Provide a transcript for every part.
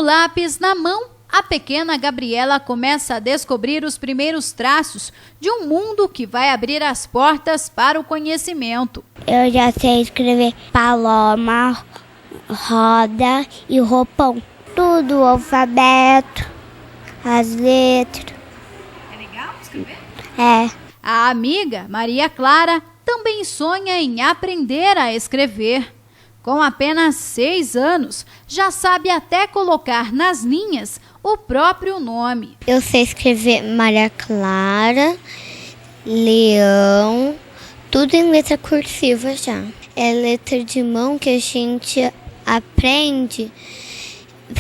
Com o lápis na mão, a pequena Gabriela começa a descobrir os primeiros traços de um mundo que vai abrir as portas para o conhecimento. Eu já sei escrever paloma, roda e roupão. Tudo, o alfabeto, as letras. É legal escrever? É. A amiga, Maria Clara, também sonha em aprender a escrever. Com apenas 6 anos, já sabe até colocar nas linhas o próprio nome. Eu sei escrever Maria Clara, Leão, tudo em letra cursiva já. É letra de mão que a gente aprende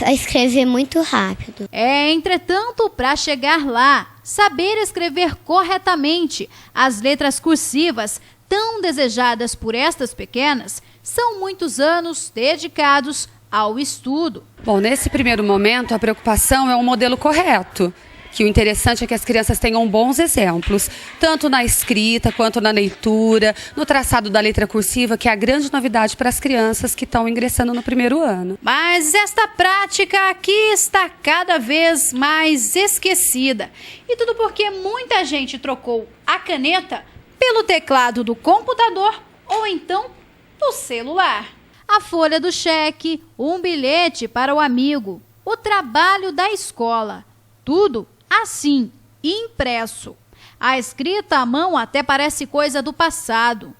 a escrever muito rápido. Entretanto, para chegar lá, saber escrever corretamente as letras cursivas tão desejadas por estas pequenas, são muitos anos dedicados ao estudo. Bom, nesse primeiro momento, a preocupação é o modelo correto. Que o interessante é que as crianças tenham bons exemplos, tanto na escrita quanto na leitura, no traçado da letra cursiva, que é a grande novidade para as crianças que estão ingressando no primeiro ano. Mas esta prática aqui está cada vez mais esquecida. E tudo porque muita gente trocou a caneta pelo teclado do computador ou então do celular. A folha do cheque, um bilhete para o amigo, o trabalho da escola, tudo assim, impresso. A escrita à mão até parece coisa do passado.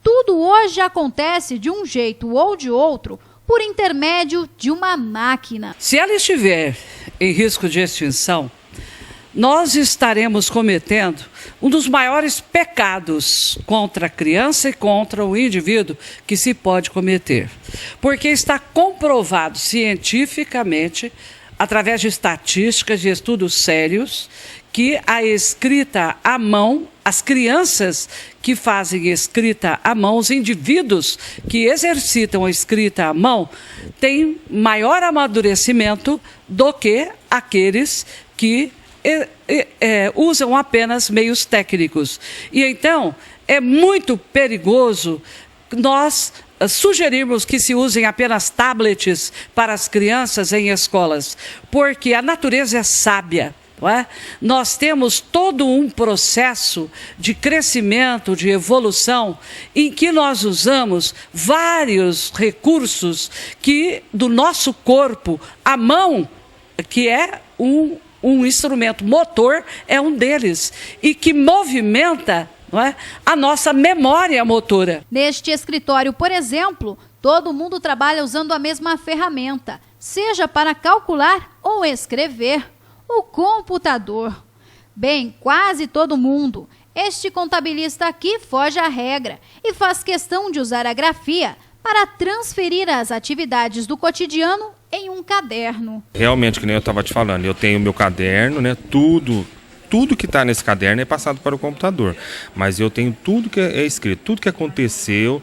Tudo hoje acontece de um jeito ou de outro por intermédio de uma máquina. Se ela estiver em risco de extinção, nós estaremos cometendo um dos maiores pecados contra a criança e contra o indivíduo que se pode cometer. Porque está comprovado cientificamente, através de estatísticas, de estudos sérios, que a escrita à mão, as crianças que fazem escrita à mão, os indivíduos que exercitam a escrita à mão, têm maior amadurecimento do que aqueles que usam apenas meios técnicos. E então é muito perigoso nós sugerirmos que se usem apenas tablets para as crianças em escolas, porque a natureza é sábia. Não é? Nós temos todo um processo de crescimento, de evolução, em que nós usamos vários recursos que do nosso corpo, a mão, que é um instrumento motor, é um deles, e que movimenta, não é, a nossa memória motora. Neste escritório, por exemplo, todo mundo trabalha usando a mesma ferramenta, seja para calcular ou escrever, o computador. Bem, quase todo mundo. Este contabilista aqui foge à regra e faz questão de usar a grafia para transferir as atividades do cotidiano em um caderno. Realmente, que nem eu estava te falando, eu tenho meu caderno, né? Tudo que está nesse caderno é passado para o computador, mas eu tenho tudo que é escrito, tudo que aconteceu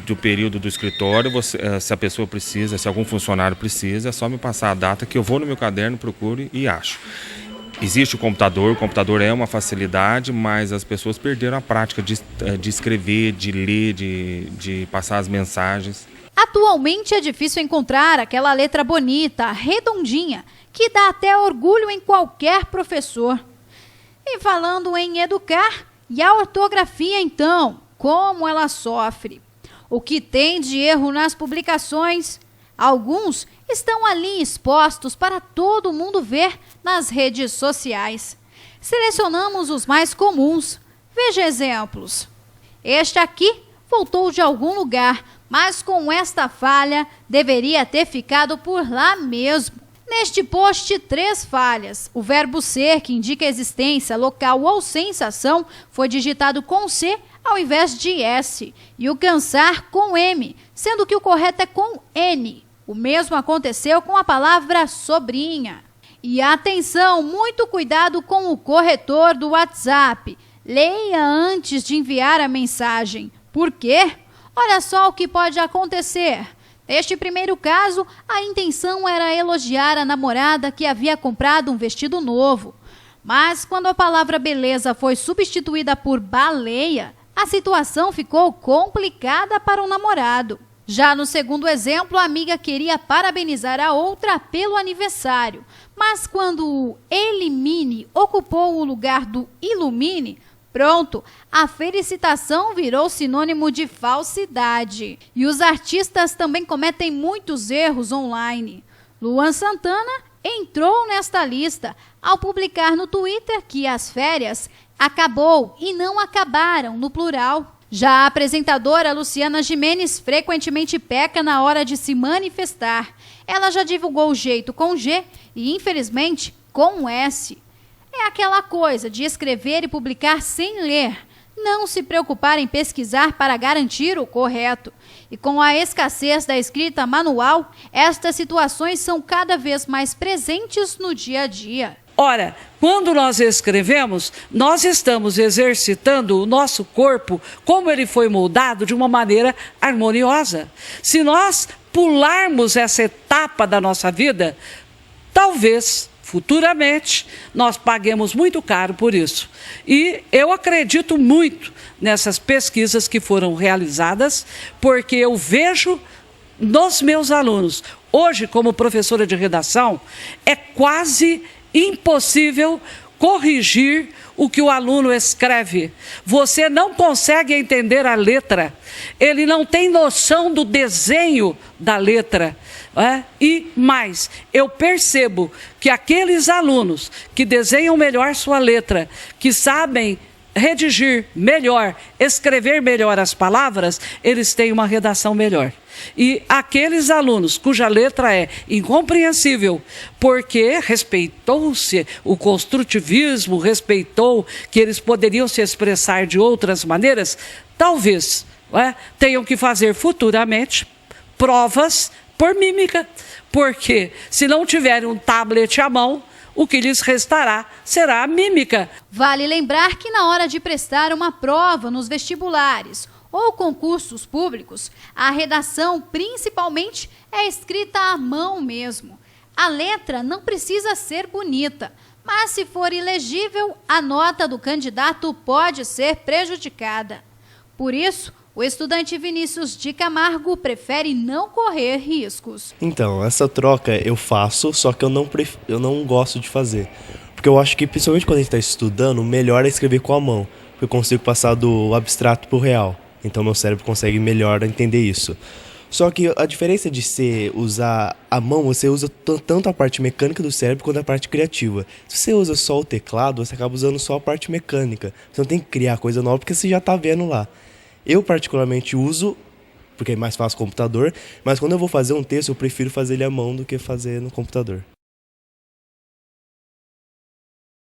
do período do escritório, se a pessoa precisa, se algum funcionário precisa, é só me passar a data que eu vou no meu caderno, procuro e acho. Existe o computador é uma facilidade, mas as pessoas perderam a prática de escrever, de ler, de passar as mensagens. Atualmente é difícil encontrar aquela letra bonita, redondinha, que dá até orgulho em qualquer professor. E falando em educar, e a ortografia então, como ela sofre? O que tem de erro nas publicações? Alguns estão ali expostos para todo mundo ver nas redes sociais. Selecionamos os mais comuns. Veja exemplos. Este aqui voltou de algum lugar, mas com esta falha deveria ter ficado por lá mesmo. Neste post, 3 falhas. O verbo ser, que indica existência, local ou sensação, foi digitado com C ao invés de S. E o cansar com M, sendo que o correto é com N. O mesmo aconteceu com a palavra sobrinha. E atenção, muito cuidado com o corretor do WhatsApp. Leia antes de enviar a mensagem. Por quê? Olha só o que pode acontecer. Neste primeiro caso, a intenção era elogiar a namorada que havia comprado um vestido novo. Mas quando a palavra beleza foi substituída por baleia, a situação ficou complicada para o namorado. Já no segundo exemplo, a amiga queria parabenizar a outra pelo aniversário, mas quando o elimine ocupou o lugar do ilumine, pronto, a felicitação virou sinônimo de falsidade. E os artistas também cometem muitos erros online. Luan Santana entrou nesta lista ao publicar no Twitter que as férias acabou e não acabaram no plural. Já a apresentadora Luciana Gimenez frequentemente peca na hora de se manifestar. Ela já divulgou o jeito com G e, infelizmente, com S. É aquela coisa de escrever e publicar sem ler, não se preocupar em pesquisar para garantir o correto. E com a escassez da escrita manual, estas situações são cada vez mais presentes no dia a dia. Ora, quando nós escrevemos, nós estamos exercitando o nosso corpo como ele foi moldado de uma maneira harmoniosa. Se nós pularmos essa etapa da nossa vida, talvez futuramente nós paguemos muito caro por isso. E eu acredito muito nessas pesquisas que foram realizadas, porque eu vejo nos meus alunos, hoje como professora de redação, é quase impossível corrigir o que o aluno escreve. Você não consegue entender a letra, ele não tem noção do desenho da letra. E mais, eu percebo que aqueles alunos que desenham melhor sua letra, que sabem redigir melhor, escrever melhor as palavras, eles têm uma redação melhor. E aqueles alunos cuja letra é incompreensível, porque respeitou-se o construtivismo, respeitou que eles poderiam se expressar de outras maneiras, talvez tenham que fazer futuramente provas por mímica, porque se não tiverem um tablet à mão, o que lhes restará será a mímica. Vale lembrar que na hora de prestar uma prova nos vestibulares ou concursos públicos, a redação principalmente é escrita à mão mesmo. A letra não precisa ser bonita, mas se for ilegível, a nota do candidato pode ser prejudicada. Por isso, o estudante Vinícius de Camargo prefere não correr riscos. Então, essa troca eu faço, só que eu não gosto de fazer. Porque eu acho que, principalmente quando a gente está estudando, o melhor é escrever com a mão. Porque eu consigo passar do abstrato para o real. Então, meu cérebro consegue melhor entender isso. Só que a diferença de usar a mão, você usa tanto a parte mecânica do cérebro quanto a parte criativa. Se você usa só o teclado, você acaba usando só a parte mecânica. Você não tem que criar coisa nova porque você já está vendo lá. Eu particularmente uso, porque é mais fácil o computador, mas quando eu vou fazer um texto, eu prefiro fazer ele à mão do que fazer no computador.